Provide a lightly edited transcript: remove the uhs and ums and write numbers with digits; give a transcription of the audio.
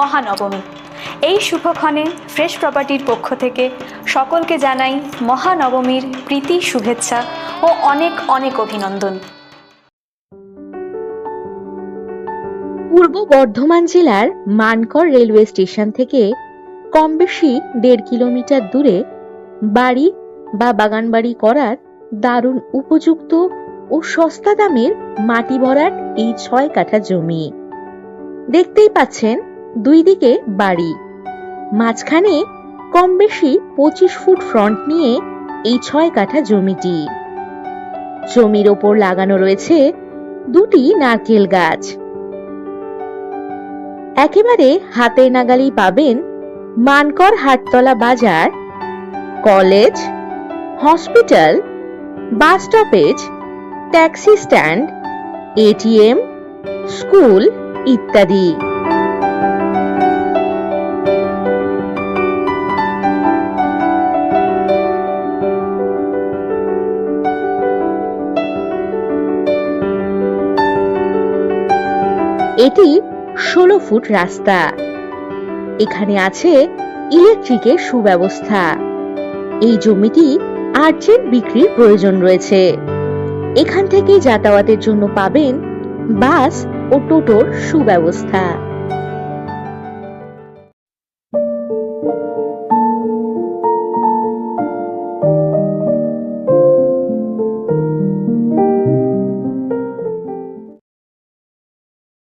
মহানবমী। এই শুভক্ষণে ফ্রেশ প্রপার্টির পক্ষ থেকে সকলকে জানাই মহানবমীর প্রীতি, শুভেচ্ছা ও অনেক অনেক অভিনন্দন। পূর্ব বর্ধমান জেলার মানকর রেলওয়ে স্টেশন থেকে কম বেশি 1.5 কিলোমিটার দূরে বাড়ি বা বাগান বাড়ি করার দারুণ উপযুক্ত ও সস্তা দামের মাটি ভরাট এই 6 কাঠা জমি। দেখতেই পাচ্ছেন দুই দিকে বাড়ি, মাঝখানে কম বেশি 25 ফুট ফ্রন্ট নিয়ে এই 6 কাঠা জমিটি। জমির ওপর লাগানো রয়েছে 2টি নারকেল গাছ। একেবারে হাতের নাগালেই পাবেন মানকর হাটতলা বাজার, college, hospital, bus stoppage, taxi stand, ATM, school ইত্যাদি। এটি 16 ফুট রাস্তা। এখানে আছে ইলেকট্রিকের সুব্যবস্থা। এই জমিটি আর্জেন্ট বিক্রির প্রয়োজন রয়েছে। এখান থেকে যাতায়াতের জন্য পাবেন বাস ও টোটোর সুব্যবস্থা।